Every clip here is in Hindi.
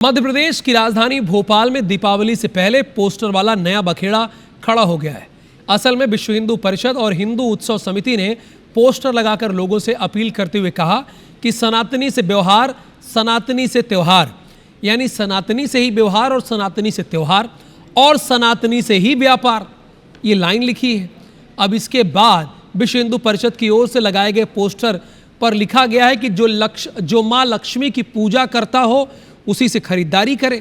मध्य प्रदेश की राजधानी भोपाल में दीपावली से पहले पोस्टर वाला नया बखेड़ा खड़ा हो गया है। असल में विश्व हिंदू परिषद और हिंदू उत्सव समिति ने पोस्टर लगाकर लोगों से अपील करते हुए कहा कि सनातनी से व्यवहार, सनातनी से त्योहार, यानी सनातनी से ही व्यवहार और सनातनी से त्योहार और सनातनी से ही व्यापार, ये लाइन लिखी है। अब इसके बाद विश्व हिंदू परिषद की ओर से लगाए गए पोस्टर पर लिखा गया है कि जो माँ लक्ष्मी की पूजा करता हो उसी से खरीदारी करें।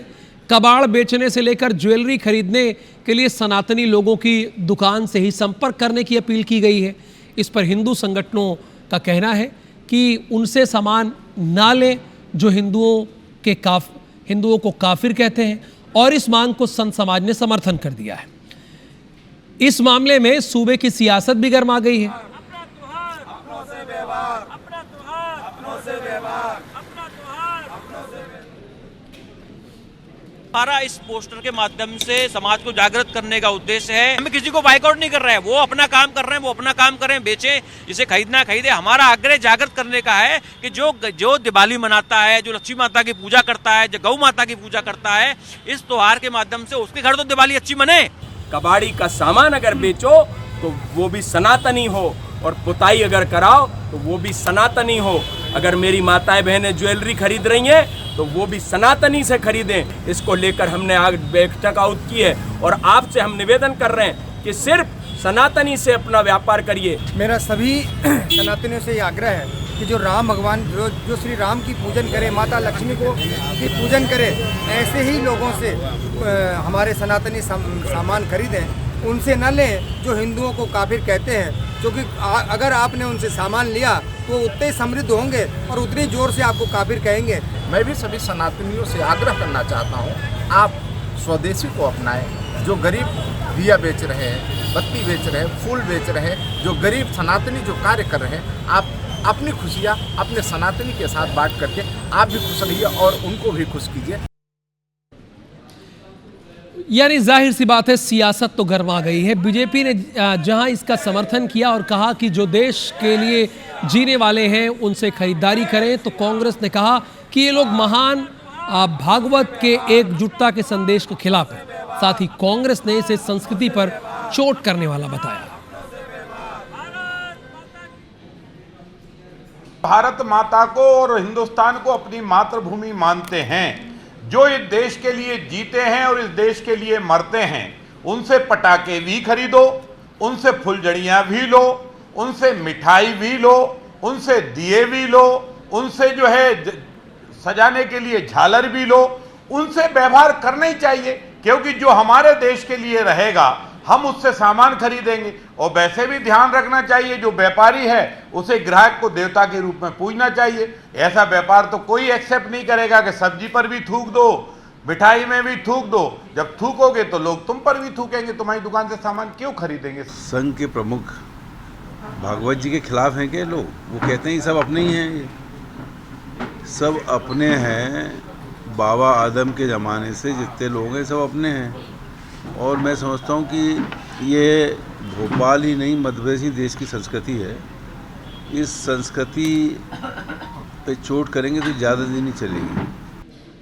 कबाड़ बेचने से लेकर ज्वेलरी खरीदने के लिए सनातनी लोगों की दुकान से ही संपर्क करने की अपील की गई है। इस पर हिंदू संगठनों का कहना है कि उनसे सामान ना लें जो हिंदुओं को काफिर कहते हैं, और इस मांग को संत समाज ने समर्थन कर दिया है। इस मामले में सूबे की सियासत भी गर्मा गई है। हमारा इस पोस्टर के माध्यम से समाज को जागृत करने का उद्देश्य है। हम किसी को बाइकआउट नहीं कर रहे हैं, वो अपना काम कर रहे हैं, वो अपना काम करें, बेचें, जिसे खरीदना खरीदे। हमारा आग्रह जागृत करने का है कि जो दिवाली मनाता है, जो लक्ष्मी माता की पूजा करता है, जो गौ माता की पूजा करता है, इस त्योहार के माध्यम से उसके घर तो दिवाली अच्छी मने। कबाड़ी का सामान अगर बेचो तो वो भी सनातनी हो, और पुताई अगर कराओ तो वो भी सनातनी हो। अगर मेरी माताएं बहनें ज्वेलरी खरीद रही हैं तो वो भी सनातनी से खरीदें। इसको लेकर हमने आज बैठक आउट की है और आपसे हम निवेदन कर रहे हैं कि सिर्फ सनातनी से अपना व्यापार करिए। मेरा सभी सनातनियों से ये आग्रह है कि जो राम भगवान जो श्री राम की पूजन करे, माता लक्ष्मी को की पूजन करे, ऐसे ही लोगों से हमारे सनातनी सामान खरीदें, उनसे न लें जो हिंदुओं को काफिर कहते हैं। क्योंकि अगर आपने उनसे सामान लिया तो वो उतने ही समृद्ध होंगे और उतनी जोर से आपको काफिर कहेंगे। मैं भी सभी सनातनियों से आग्रह करना चाहता हूँ, आप स्वदेशी को अपनाएं। जो गरीब दिया बेच रहे हैं, बत्ती बेच रहे हैं, फूल बेच रहे हैं, जो गरीब सनातनी जो कार्य कर रहे हैं, आप अपनी खुशियाँ अपने सनातनी के साथ बांट करके आप भी खुश रहिए और उनको भी खुश कीजिए। यानी जाहिर सी बात है, सियासत तो गरमा गई है। बीजेपी ने जहां इसका समर्थन किया और कहा कि जो देश के लिए जीने वाले हैं उनसे खरीदारी करें, तो कांग्रेस ने कहा कि ये लोग महान भागवत के एकजुटता के संदेश के खिलाफ है। साथ ही कांग्रेस ने इसे संस्कृति पर चोट करने वाला बताया। भारत माता को और हिंदुस्तान को अपनी मातृभूमि मानते हैं, जो इस देश के लिए जीते हैं और इस देश के लिए मरते हैं, उनसे पटाखे भी खरीदो, उनसे फुलझड़ियाँ भी लो, उनसे मिठाई भी लो, उनसे दिए भी लो, उनसे जो है सजाने के लिए झालर भी लो। उनसे व्यवहार करना ही चाहिए, क्योंकि जो हमारे देश के लिए रहेगा हम उससे सामान खरीदेंगे। और वैसे भी ध्यान रखना चाहिए, जो व्यापारी है उसे ग्राहक को देवता के रूप में पूजना चाहिए। ऐसा व्यापार तो कोई एक्सेप्ट नहीं करेगा कि सब्जी पर भी थूक दो, मिठाई में भी थूक दो। जब थूकोगे तो लोग तुम पर भी थूकेंगे, तुम्हारी दुकान से सामान क्यों खरीदेंगे। संघ के प्रमुख भागवत जी के खिलाफ हैं क्या लोग? वो कहते हैं ये सब अपने ही हैं, ये सब अपने हैं। बाबा आदम के ज़माने से जितने लोग हैं सब अपने हैं। और मैं समझता हूँ कि ये भोपाल ही नहीं, मध्य प्रदेश ही देश की संस्कृति है। इस संस्कृति पे चोट करेंगे तो ज़्यादा दिन नहीं चलेगी।